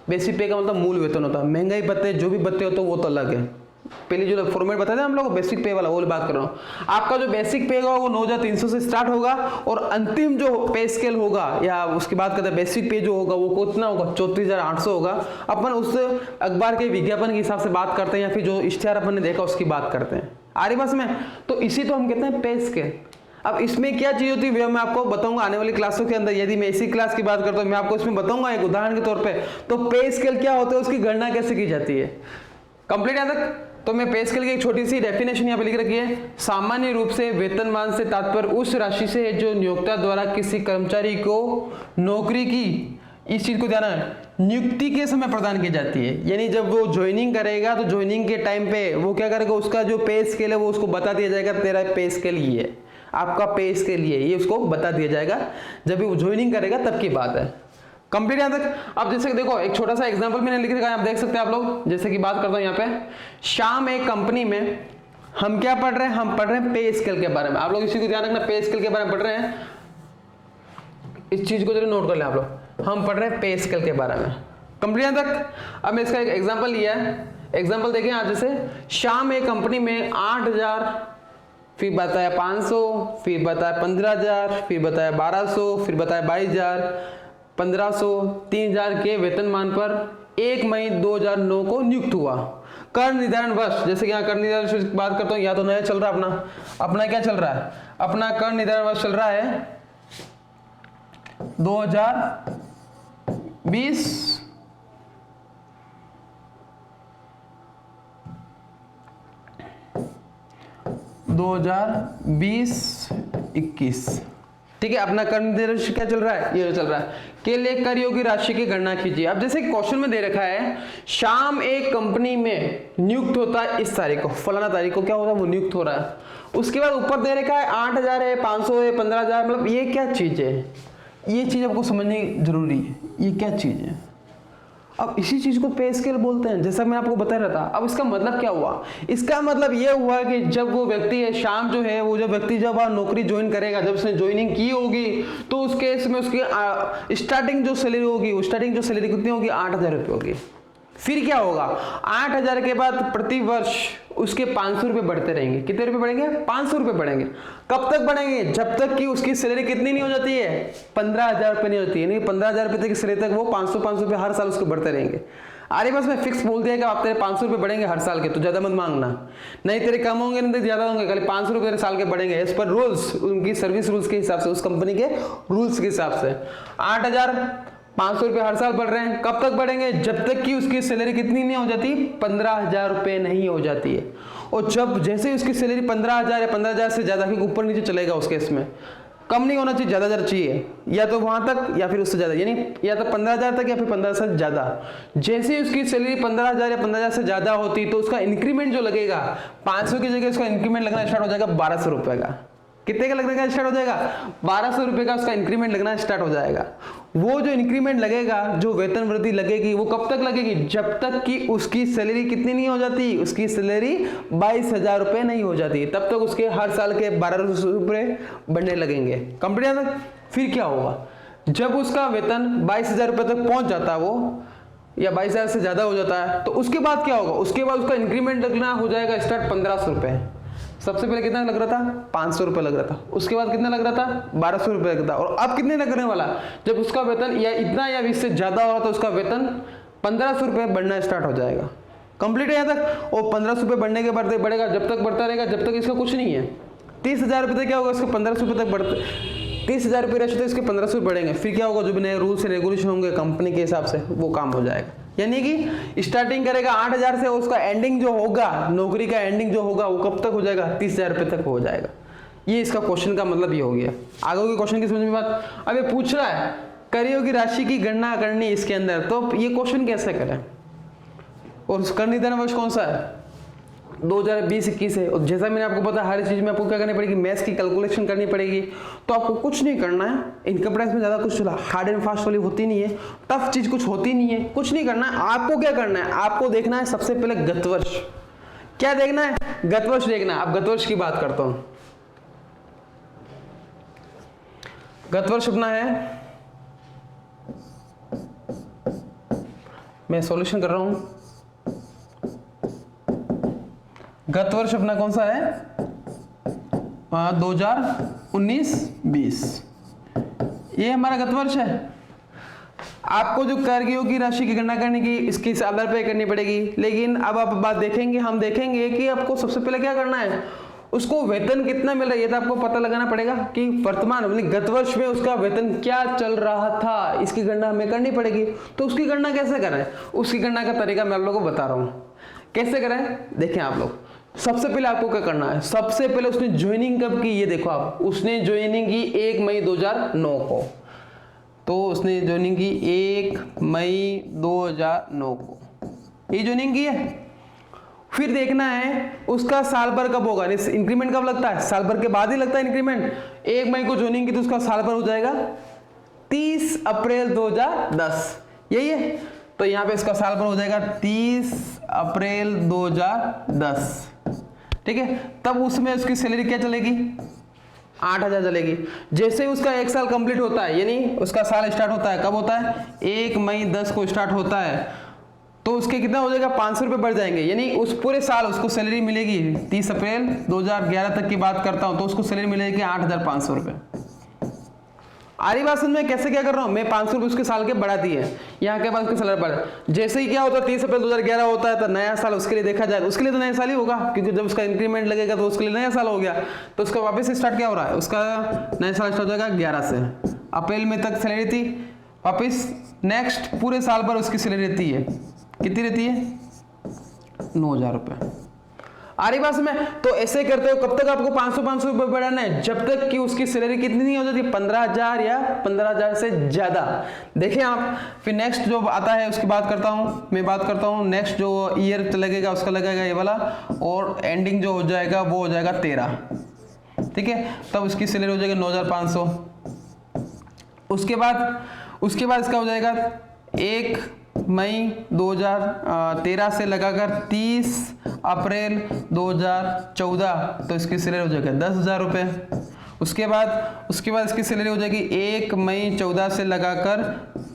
बेसिक पे का मतलब मूल वेतन होता है, महंगाई भत्ते जो भी भत्ते होते हैं वो तो अलग है। पहले जो फॉर्मेट बताया था हम लोग बेसिक पे वाला, वो बात कर रहा हूँ। आपका जो बेसिक पे होगा वो 9300 से स्टार्ट होगा, और अंतिम जो पे स्केल होगा या उसकी बात करते हैं बेसिक पे जो होगा वो कितना होगा, 34800 होगा। अपन उस अखबार के विज्ञापन के हिसाब से बात करते हैं या फिर जो इश्तिहार अपन ने देखा उसकी बात करते हैं, आ रही बस में, तो इसी तो हम कहते हैं पे स्केल। अब इसमें क्या चीज होती है मैं आपको बताऊंगा आने वाली क्लासों के अंदर। यदि मैं इसी क्लास की बात करता हूँ, मैं आपको इसमें बताऊंगा एक उदाहरण के तौर पे, तो पे स्केल क्या होता है, उसकी गणना कैसे की जाती है। कंप्लीट यहाँ तक, तो मैं पे स्केल की एक छोटी सी डेफिनेशन यहाँ पे लिख रखी है। सामान्य रूप से वेतनमान से तात्पर्य उस राशि से है जो नियोक्ता द्वारा किसी कर्मचारी को नौकरी की, इस चीज को ध्यान रखना, नियुक्ति के समय प्रदान की जाती है। यानी जब वो ज्वाइनिंग करेगा तो ज्वाइनिंग के टाइम पे वो क्या करेगा, उसका जो पे स्केल है वो उसको बता दिया जाएगा, तेरा पे स्केल ये है, आपका पे स्केल ये उसको बता दिया जाएगा जब वो ज्वाइनिंग करेगा तब की बात है। कंप्लीट यहाँ तक। अब जैसे देखो एक छोटा सा एग्जांपल मैंने लिख रखा है, आप देख सकते हैं आप लोग। जैसे कि बात करता हूँ यहाँ पे, श्याम एक कंपनी में हम क्या पढ़ रहे हैं, हम पढ़ रहे हैं पे स्केल के बारे में। आप लोग इसी को ध्यान रखना, पे स्केल के बारे में पढ़ रहे हैं, इस चीज को जरूर नोट कर ले आप लोग। हम पढ़ रहे हैं पे स्केल के बारे में, कंप्लीट यहाँ तक। अब मैं इसका एक एग्जांपल लिया है, एग्जांपल देखें आज। जैसे श्याम एक कंपनी में 8,000, फिर बताया 500, फिर बताया 15,000, फिर बताया 1200, फिर बताया 22,000, 1500, 3,000 के वेतनमान पर 1 मई 2009 को नियुक्त हुआ। कर निर्धारण वर्ष, जैसे कि यहाँ कर निर्धारण वर्ष की बात करता हूँ, या तो नया चल रहा है अपना क्या चल रहा है, अपना कर निर्धारण वर्ष चल रहा है 2020 2021, ठीक है। अपना कर निर्धारण वर्ष क्या चल रहा है, ये चल रहा है। के लिए कर योग्य राशि की गणना कीजिए। अब जैसे क्वेश्चन में दे रखा है श्याम एक कंपनी में नियुक्त होता है इस तारीख को, फलाना तारीख को क्या होता है, वो नियुक्त हो रहा है। उसके बाद ऊपर दे रखा है 8,000 है, 500 है, 15,000, मतलब ये क्या चीज है, ये चीज आपको समझनी जरूरी है, ये क्या चीज है। अब इसी चीज को पे स्केल बोलते हैं, जैसा मैं आपको बता रहा था। अब इसका मतलब क्या हुआ, इसका मतलब ये हुआ कि जब वो व्यक्ति है, श्याम जो है, वो जो व्यक्ति जब नौकरी ज्वाइन करेगा, जब उसने ज्वाइनिंग की होगी, तो उस केस में उसकी स्टार्टिंग जो सैलरी होगी, स्टार्टिंग जो सैलरी कितनी होगी, 8,000 रुपये होगी। फिर क्या होगा, 8,000 के बाद प्रति वर्ष उसके 500 रुपये बढ़ते रहेंगे। कितने रुपए बढ़ेंगे, 500 रुपये बढ़ेंगे। कब तक बढ़ेंगे, जब तक कि उसकी सैलरी कितनी नहीं हो जाती है, 15,000 रुपये नहीं होती है। नहीं, 15,000 रुपये तक की सैलरी तक वो 500 रुपये हर साल उसको बढ़ते रहेंगे। अरे बस मैं फिक्स बोल दिया कि आप तेरे 500 रुपये बढ़ेंगे हर साल के, तो ज्यादा मत मांगना, नहीं तेरे कम होंगे नहीं ज्यादा होंगे, खाली 500 रुपये साल के बढ़ेंगे। इस पर रूल्स, उनकी सर्विस रूल्स के हिसाब से, उस कंपनी के रूल्स के हिसाब से 8,500 रुपये हर साल बढ़ रहे हैं। कब तक बढ़ेंगे, जब तक कि उसकी सैलरी कितनी नहीं हो जाती, 15,000 रुपये नहीं हो जाती है। और जब जैसे उसकी सैलरी 15,000 या 15,000 से ज्यादा के ऊपर नीचे चलेगा, उस केस में कम नहीं होना चाहिए, ज्यादा चाहिए, या तो वहां तक या फिर उससे ज्यादा, यानी या तो 15,000 तक या फिर 15,000 से ज्यादा। जैसे ही उसकी सैलरी 15,000 या 15,000 से ज्यादा होती, तो उसका इंक्रीमेंट जो लगेगा 500 की जगह उसका इंक्रीमेंट लगना स्टार्ट हो जाएगा 1,200 रुपए का। कितने का लगने का स्टार्ट हो जाएगा, 1,200 रुपए का उसका इंक्रीमेंट लगना स्टार्ट हो जाएगा। वो जो इंक्रीमेंट लगेगा, जो वेतन वृद्धि लगेगी, वो कब तक लगेगी, जब तक कि उसकी सैलरी कितनी नहीं हो जाती, उसकी सैलरी 22,000 रुपए नहीं हो जाती, तब तक उसके हर साल के 1,200 रुपए बढ़ने लगेंगे। कंप्लीट तक। फिर क्या होगा, जब उसका वेतन 22,000 रुपए तक पहुंच जाता है वो, या 22,000 से ज्यादा हो जाता है, तो उसके बाद क्या होगा, उसके बाद उसका इंक्रीमेंट लगना हो जाएगा स्टार्ट 1,500 रुपए। सबसे पहले कितना लग रहा था, 500 रुपए लग रहा था, उसके बाद कितना लग रहा था, 1,200 रुपए लग रहा था, और अब कितने लगने वाला, जब उसका वेतन या इतना या इससे ज्यादा होगा, तो उसका वेतन 1,500 रुपए बढ़ना स्टार्ट हो जाएगा। कंप्लीट है यहाँ तक। और 1,500 रुपए बढ़ने के बाद बढ़ेगा, जब तक बढ़ता रहेगा, जब तक इसका कुछ नहीं है। 30,000 रुपए तक क्या होगा, इसके 1,500 रुपए तक बढ़ते, 30,000 रुपये रेशो, तो इसके 1,500 बढ़ेंगे। फिर क्या होगा, जो भी नए रूल्स एंड रेगुलेशन होंगे कंपनी के हिसाब से, वो काम हो जाएगा। यानी कि स्टार्टिंग करेगा 8,000 से, उसका एंडिंग जो होगा, नौकरी का एंडिंग जो होगा, वो कब तक हो जाएगा, 30,000 रुपये तक हो जाएगा। ये इसका क्वेश्चन का मतलब ये हो गया। आगे के क्वेश्चन की समझ में बात। अब ये पूछ रहा है करियो की राशि की गणना करनी इसके अंदर, तो ये क्वेश्चन कैसे करें, और कर निर्धारण वर्ष कौन सा है, 2020-21 है। और जैसा मैंने आपको पता, हर चीज में आपको क्या करनी पड़ेगी, मैथ्स की कैलकुलेशन करनी पड़ेगी। तो आपको कुछ नहीं करना है, इनकम टैक्स में ज्यादा कुछ हार्ड एंड फास्ट वाली होती नहीं है, टफ चीज कुछ होती नहीं है, कुछ नहीं करना है। आपको क्या करना है, आपको देखना है सबसे पहले गत वर्ष। क्या देखना है, गत वर्ष देखना है। अब गत वर्ष की बात करता हूं। गत वर्ष अपना है, मैं सॉल्यूशन कर रहा हूं। गत वर्ष अपना कौन सा है, 2019-20, ये हमारा गत वर्ष है। आपको जो कर की राशि की गणना करने की इसके आधार पे करनी पड़ेगी। लेकिन अब आप बात देखेंगे, हम देखेंगे कि आपको सबसे पहले क्या करना है, उसको वेतन कितना मिल रहा है, ये तो आपको पता लगाना पड़ेगा कि वर्तमान गत वर्ष में उसका वेतन क्या चल रहा था, इसकी गणना हमें करनी पड़ेगी। तो उसकी गणना कैसे करें, उसकी गणना का तरीका मैं आप लोगों को बता रहा हूं कैसे करें। देखें आप लोग, सबसे पहले आपको क्या करना है, सबसे पहले उसने ज्वाइनिंग कब की, ये देखो आप, उसने ज्वाइनिंग की 1 मई 2009 को। तो उसने ज्वाइनिंग की 1 मई 2009 को, ये ज्वाइनिंग की है। फिर देखना है उसका साल भर कब होगा, इंक्रीमेंट कब लगता है, साल भर के बाद ही लगता है इंक्रीमेंट। 1 मई को ज्वाइनिंग की, तो उसका साल भर हो जाएगा 30 अप्रैल 2010, यही है। तो यहाँ पे इसका साल भर हो जाएगा 30 अप्रैल 2010, ठीक है, तब उसमें उसकी सैलरी क्या चलेगी, 8,000 चलेगी। जैसे ही उसका 1 साल कंप्लीट होता है, यानी उसका साल स्टार्ट होता है, कब होता है, 1 मई 10 को स्टार्ट होता है, तो उसके कितना हो जाएगा, 500 रुपये बढ़ जाएंगे। यानी उस पूरे साल उसको सैलरी मिलेगी, 30 अप्रैल 2011 तक की बात करता हूं, तो उसको सैलरी मिलेगी 8,500 रुपये। आ रही बात समझ में, कैसे क्या कर रहा हूं मैं, 500 रुपये उसके साल के बढ़ा दिए, यहाँ के बाद उसके सैलरी बढ़ा। जैसे ही क्या होता है, 30 अप्रैल 2011 होता है, तो नया साल उसके लिए देखा जाए, उसके लिए तो नया साल ही होगा, क्योंकि जब उसका इंक्रीमेंट लगेगा तो उसके लिए नया साल हो गया, तो उसका वापस स्टार्ट क्या हो रहा है, उसका नया साल स्टार्ट हो जाएगा 11 से। अप्रैल में तक सैलरी थी, वापस नेक्स्ट पूरे साल भर उसकी सैलरी रहती है, कितनी रहती है, 9,000 रुपये। आ रही बात में, तो ऐसे करते हो कब तक आपको 500 रुपये बढ़ाना है, जब तक कि उसकी सैलरी कितनी नहीं हो जाती, 15,000 या 15,000 से ज्यादा। देखें आप, फिर नेक्स्ट जो आता है उसकी बात करता हूं मैं, बात करता हूं नेक्स्ट जो ईयर लगेगा उसका लगेगा ये वाला, और एंडिंग जो हो जाएगा वो हो जाएगा 13, ठीक है, तब उसकी सैलरी हो जाएगी 9,500। उसके बाद इसका हो जाएगा 1 मई 2013 से लगाकर 30 अप्रैल 2014, तो इसकी सैलरी हो जाएगी 10,000 रुपये। उसके बाद इसकी सैलरी हो जाएगी 1 मई 14 से लगाकर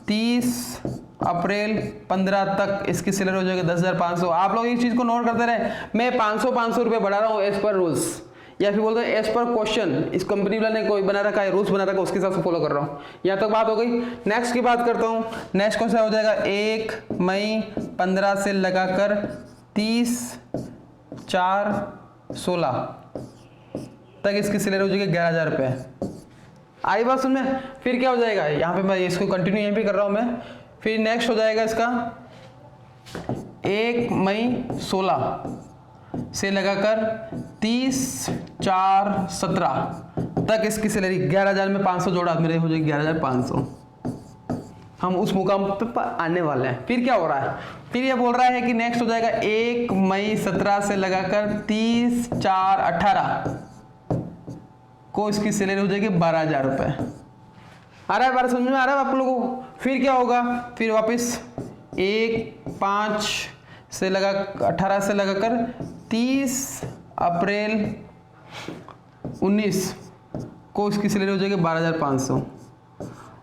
30 अप्रैल 15 तक, इसकी सैलरी हो जाएगी 10,500। आप लोग इस चीज़ को नोट करते रहे, मैं 500 रुपये बढ़ा रहा हूँ एज पर रूल्स, या फिर बोलते हैं एज पर क्वेश्चन, इस कंपनी वाले ने कोई बना रखा है, रूल्स बना रखा है, उसके हिसाब से फॉलो कर रहा हूँ। यहाँ तक बात हो गई। नेक्स्ट की बात करता हूँ, नेक्स्ट कौन सा हो जाएगा, 1 मई 15 से लगाकर 30/4/16 तक इसकी सैलरी हो जाएगी 11,000 रुपये। आई बात सुन में, फिर क्या हो जाएगा, यहाँ पे मैं इसको कंटिन्यू यहीं पे कर रहा हूँ मैं। फिर नेक्स्ट हो जाएगा इसका 1 मई 16 से लगाकर 30/4/17 तक इसकी सैलरी 11,000 में 500 जोड़ा मेरे हो जाएगी 11,500। हम उस मुकाम पर आने वाले हैं। फिर क्या हो रहा है, फिर ये बोल रहा है कि नेक्स्ट हो जाएगा 1 मई 17 से लगाकर 30/4/18 को इसकी सैलरी हो जाएगी 12,000 रुपये। आ रहा है, बात समझ में आ रहा है आप लोगों को। फिर क्या होगा, फिर वापस 1/5 से लगा 18 से लगाकर 30 अप्रैल 19 को इसकी सैलरी हो जाएगी 12,500।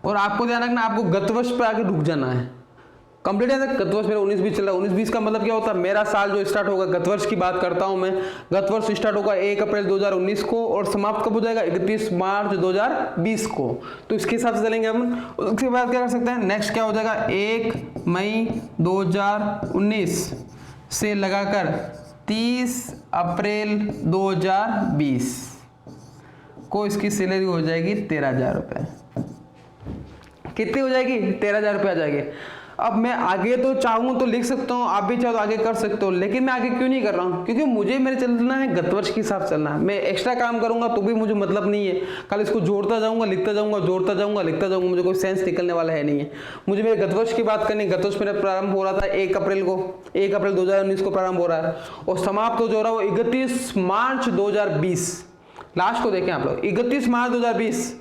और आपको ध्यान रखना, आपको गत वर्ष पे आके रुक जाना है, कंप्लीट है ना। गत वर्ष मेरा 19-20 चल रहा है, 19-20 का मतलब क्या होता है, मेरा साल जो स्टार्ट होगा, गत वर्ष की बात करता हूं मैं, गत वर्ष स्टार्ट होगा 1 अप्रैल 2019 को और समाप्त कब हो जाएगा, 31 मार्च 2020 को। तो इसके हिसाब से चलेंगे हम। उसके बाद क्या कर सकते हैं, नेक्स्ट क्या हो जाएगा, 1 मई 2019 से लगाकर 30 अप्रैल 2020 को इसकी सैलरी हो जाएगी 13,000 रुपये। कितनी हो जाएगी, 13,000 रुपये आ जाएगी। अब मैं आगे तो चाहूँ तो लिख सकता हूँ, आप भी चाहो तो आगे कर सकते हो, लेकिन मैं आगे क्यों नहीं कर रहा हूँ, क्योंकि मुझे मेरे चलना है गत वर्ष के हिसाब से चलना है। मैं एक्स्ट्रा काम करूंगा तो भी मुझे मतलब नहीं है, कल इसको जोड़ता जाऊंगा, लिखता जाऊंगा, जोड़ता जाऊंगा, लिखता जाऊंगा, मुझे कोई सेंस निकलने वाला है नहीं है। मुझे मेरे गत वर्ष की बात करनी, गत वर्ष मेरा प्रारंभ हो रहा था 1 अप्रैल को, 1 अप्रैल 2019 को प्रारंभ हो रहा है और समाप्त जो रहा है वो 31 मार्च 2020। लास्ट को देखें आप लोग, 31 मार्च 2020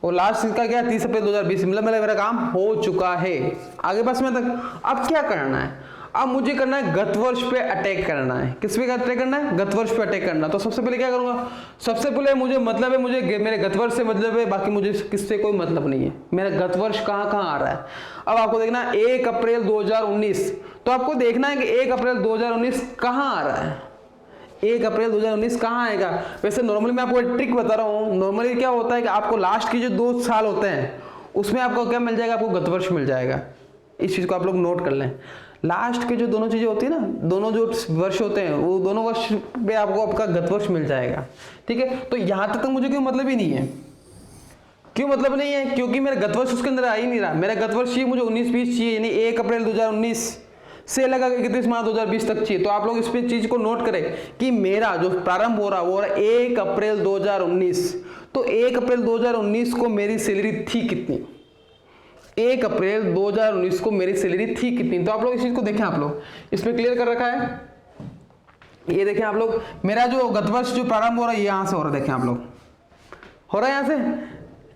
और लास्ट इसका क्या, 30 अप्रैल 2020, मतलब मेरा काम हो चुका है। आगे बस में तक अब क्या करना है, अब मुझे करना है गत वर्ष पे अटैक करना है। किस पे अटैक करना है, गत वर्ष पे अटैक करना। तो सबसे पहले क्या करूंगा, सबसे पहले मुझे मतलब है, मुझे मेरे गत वर्ष से मतलब है, बाकी मुझे किससे कोई मतलब नहीं है। मेरा गत वर्ष कहाँ आ रहा है, अब आपको देखना है 1 अप्रैल 2019, तो आपको देखना है कि 1 अप्रैल 2019 कहाँ आ रहा है, 1 अप्रैल 2019 कहाँ आएगा। वैसे नॉर्मली मैं आपको एक ट्रिक बता रहा हूँ, नॉर्मली क्या होता है कि आपको लास्ट की जो 2 साल होते हैं उसमें आपको क्या मिल जाएगा, आपको गत वर्ष मिल जाएगा। इस चीज़ को आप लोग नोट कर लें। लास्ट के जो दोनों चीज़ें होती है ना, दोनों जो वर्ष होते हैं वो दोनों वर्ष पे आपको आपका गत वर्ष मिल जाएगा, ठीक है। तो यहाँ तक मुझे कोई मतलब ही नहीं है। क्यों मतलब नहीं है, क्योंकि मेरा गत वर्ष उसके अंदर आ ही नहीं रहा। मेरा गत वर्ष चाहिए मुझे 19-20 चाहिए, यानी 1 अप्रैल 2019 से लगा 31 मार्च 2020 तक चाहिए। तो आप लोग इस पे चीज को नोट करें कि मेरा जो प्रारंभ हो रहा है वो 1 अप्रैल 2019। तो 1 अप्रैल 2019 को मेरी सैलरी थी कितनी, 1 अप्रैल 2019 को मेरी सैलरी थी कितनी। तो आप लोग इस चीज को देखें, आप लोग इसमें क्लियर कर रखा है, ये देखें आप लोग, मेरा जो गत वर्ष जो प्रारंभ हो रहा है यहां से हो रहा है, देखें आप लोग, हो रहा है यहां से,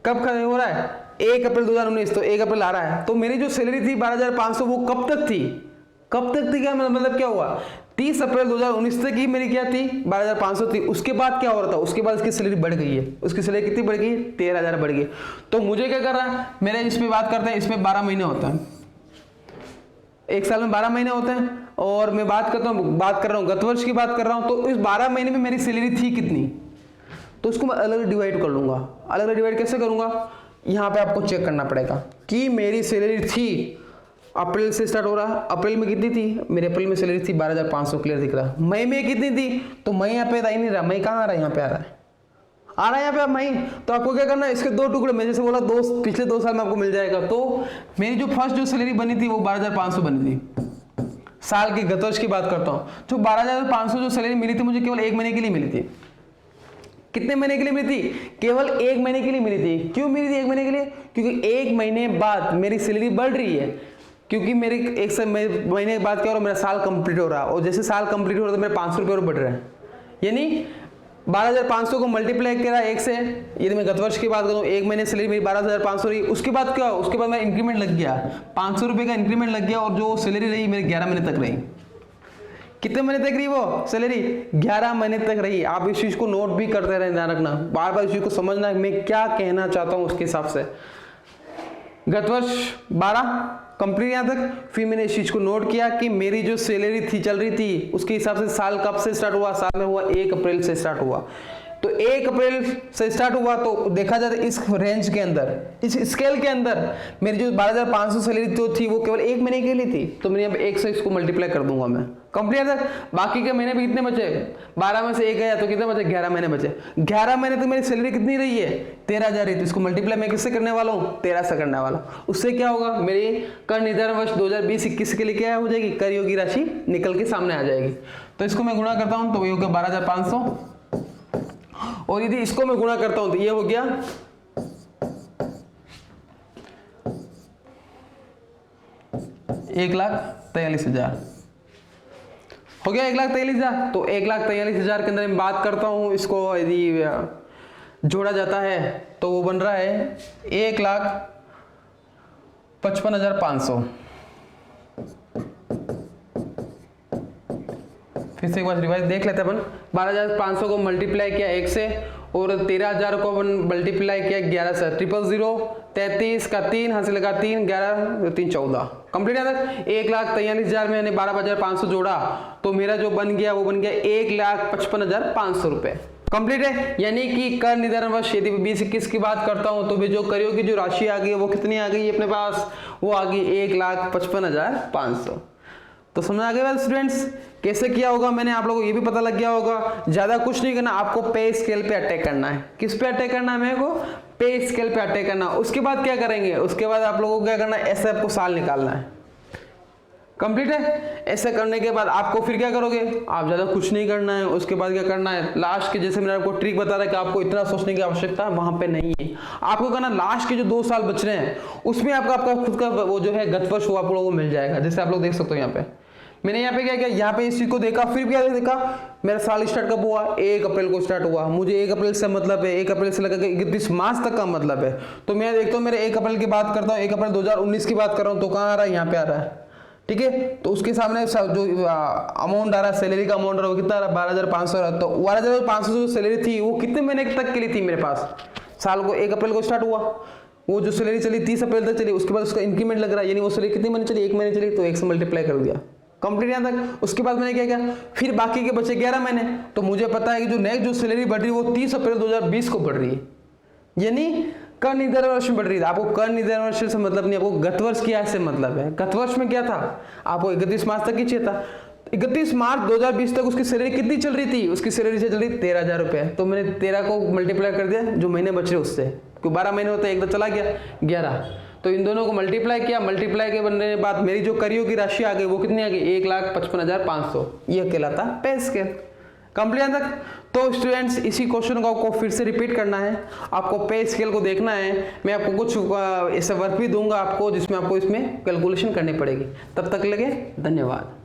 कब हो रहा है 1 अप्रैल 2019, तो 1 अप्रैल आ रहा है। तो मेरी जो सैलरी थी 12,500 वो कब तक थी, कब तक थी, क्या मतलब क्या हुआ, 30 अप्रैल 2019 तक ही मेरी क्या थी 12,500 थी। उसके बाद क्या हो रहा था, उसके बाद इसकी सैलरी बढ़ गई है। उसकी सैलरी कितनी बढ़ गई है, 13,000 बढ़ गई। तो मुझे क्या कर रहा है, मेरे इसमें बात करते हैं, इसमें 12 महीने होता है, एक साल में 12 महीने होते हैं। और मैं बात कर रहा हूँ गत वर्ष की बात कर रहा हूँ। तो इस 12 महीने में मेरी सैलरी थी कितनी, तो उसको मैं अलग डिवाइड कर लूंगा। अलग डिवाइड कैसे करूंगा, यहाँ पे आपको चेक करना पड़ेगा कि मेरी सैलरी थी, अप्रैल से स्टार्ट हो रहा है, अप्रैल में कितनी थी, मेरे अप्रैल में सैलरी थी 12,500 क्लियर दिख रहा है। मई में कितनी थी, तो मई यहाँ पे आ ही नहीं रहा, मई कहाँ आ रहा है, यहाँ पे आ रहा है यहाँ पे मई। तो आपको क्या करना है, इसके 2 टुकड़े, मैं जैसे बोला पिछले 2 साल में आपको मिल जाएगा। तो मेरी जो फर्स्ट जो सैलरी बनी थी वो 12,500 बनी थी, साल के गत वर्ष की बात करता हूँ। तो 12,500 जो सैलरी मिली थी मुझे केवल 1 महीने के लिए मिली थी। कितने महीने के लिए मिली थी, केवल 1 महीने के लिए मिली थी। क्यों मिली थी 1 महीने के लिए, क्योंकि 1 महीने बाद मेरी सैलरी बढ़ रही है, क्योंकि मेरे 1 महीने के बाद क्या हो रहा है, मेरा साल कंप्लीट हो रहा है। और जैसे साल कंप्लीट हो रहा है तो मेरे 500 रुपये और बढ़ रहे हैं। यानी 12,500 को मल्टीप्लाई करा 1 से, यदि मैं गत वर्ष की बात करूँ 1 महीने सैलरी मेरी 12,500 रही। उसके बाद क्या, उसके बाद मेरा इंक्रीमेंट लग गया, 500 रुपये का इंक्रीमेंट लग गया। और जो सैलरी रही मेरी 11 महीने तक रही। कितने महीने तक रही वो सैलरी, 11 महीने तक रही। आप इस चीज को नोट भी करते रहे, ध्यान रखना, बार बार इस चीज को समझना है मैं क्या कहना चाहता हूं उसके हिसाब से। गत वर्ष 12 कंप्लीट यहाँ तक, फिर मैंने इस चीज को नोट किया कि मेरी जो सैलरी थी चल रही थी उसके हिसाब से साल कब से स्टार्ट हुआ, साल में हुआ 1 अप्रैल से स्टार्ट हुआ। तो 1 अप्रैल से स्टार्ट हुआ, तो देखा जाए इस रेंज के अंदर, इस स्केल के अंदर मेरी जो 12,500 सैलरी तो थी वो केवल 1 महीने के लिए थी। तो मैंने अब 1 से इसको मल्टीप्लाई कर दूंगा मैं, कंप्लीट है। बाकी के महीने भी कितने बचे, 12 में से 1 गया तो कितने बचे, 11 महीने बचे। 11 महीने तक मेरी सैलरी कितनी रही है, 13,000 रही। तो इसको मल्टीप्लाई मैं किससे करने वाला हूँ, 13 से करने वाला। उससे क्या होगा, मेरी कर निर्धारण वर्ष 2020-21 के लिए क्या हो जाएगी, कर योग्य राशि निकल के सामने आ जाएगी। तो इसको मैं गुणा करता हूँ तो ये हो गया 12,500, और यदि इसको मैं गुणा करता हूं तो ये हो गया 1,43,000 हो गया, 1,43,000। तो 1,43,000 के अंदर मैं बात करता हूं, इसको यदि जोड़ा जाता है तो वो बन रहा है 1,55,500। फिर से एक बार रिवाइज देख लेते हैं अपन। 12,500 को मल्टीप्लाई किया 1 से, और 13,000 को अपन मल्टीप्लाई किया 11 से। 000 33 का 3 हाथ से लगा 3, 11 3 14 कंप्लीट है। 1,43,000 में मैंने 12,500 जोड़ा तो मेरा जो बन गया वो बन गया 1,55,500 रुपए। कंप्लीट है। यानी कि कर निर्धारण वर्ष यदि 20-21 की बात करता हूं तो भी जो करियो की जो राशि आ गई वो कितनी आ गई अपने पास, वो आ गई 1,55,500। तो समझ आ गया स्टूडेंट्स कैसे किया होगा मैंने, आप लोगों को ये भी पता लग गया होगा। ज्यादा कुछ नहीं करना, आपको पे स्केल पे अटैक करना है। किस पे अटैक करना है मेरे को, पे स्केल पे अटैक करना। उसके बाद क्या करेंगे, उसके बाद आप लोगों को क्या करना है, ऐसे आपको साल निकालना है। कंप्लीट है। ऐसे करने के बाद आपको फिर क्या करोगे, आप ज्यादा कुछ नहीं करना है। उसके बाद क्या करना है, लास्ट के जैसे मैंने आपको ट्रिक बता रहा है कि आपको इतना सोचने की आवश्यकता वहां पे नहीं है। आपको करना लास्ट के जो 2 साल बच रहे हैं उसमें आपका खुद का वो जो है गत वर्ष वो आप लोगों को मिल जाएगा। जैसे आप लोग देख सकते हो यहाँ पे मैंने यहाँ पे क्या किया, यहाँ पे इस चीज को देखा, फिर क्या देखा मेरा साल स्टार्ट कब हुआ, 1 अप्रैल को स्टार्ट हुआ। मुझे 1 अप्रैल से मतलब है 1 अप्रैल से लेकर 31 मार्च तक का मतलब है। तो मैं देखता हूँ मेरे 1 अप्रैल की बात करता हूँ, 1 अप्रैल 2019 की बात कर रहा हूँ तो कहाँ आ रहा है, यहाँ पे आ रहा है। ठीक है, तो उसके सामने जो अमाउंट आ रहा है, सैलरी का अमाउंट आ रहा है वो कितना आ रहा है, 12,500 रहा। तो 12,500 जो सैलरी थी वो कितने महीने तक के लिए थी मेरे पास, साल को 1 अप्रैल को स्टार्ट हुआ, वो जो सैलरी चली 30 अप्रैल तक चली, उसके बाद उसका इंक्रीमेंट लग रहा है, यानी वो सैलरी कितने महीने चली, 1 महीने चली, तो 1 से मल्टीप्लाई कर दिया। कंप्लीट यहाँ तक। उसके बाद मैंने क्या किया, फिर बाकी के बचे 11 महीने। तो मुझे पता है कि जो नेक्स्ट जो सैलरी बढ़ रही है वो 30 अप्रैल 2020 को बढ़ रही है, यानी कर निर्धारण वर्ष में बढ़ रही है। आपको कर निर्धारण वर्ष से मतलब नहीं, आपको गत वर्ष की आय से मतलब है। गत वर्ष में क्या था, आपको 31 मार्च तक ही चाहिए था। 31 मार्च 2020 तक उसकी सैलरी कितनी चल रही थी, उसकी सैलरी चल रही 13,000 रुपए। तो मैंने 13 को मल्टीप्लाई कर दिया जो महीने बच रहे उससे, क्योंकि 12 महीने होते एक तो चला गया 11, तो इन दोनों को मल्टीप्लाई किया। मल्टीप्लाई के बनने के बाद मेरी जो करियो की राशि आ गई वो कितनी आ गई, 1,55,500। यह कहलाता पे स्केल। कंप्लीट तक। तो स्टूडेंट्स इसी क्वेश्चन को आपको फिर से रिपीट करना है, आपको पे स्केल को देखना है। मैं आपको कुछ ऐसा वर्क भी दूंगा आपको जिसमें आपको इसमें कैलकुलेशन करनी पड़ेगी। तब तक लगे, धन्यवाद।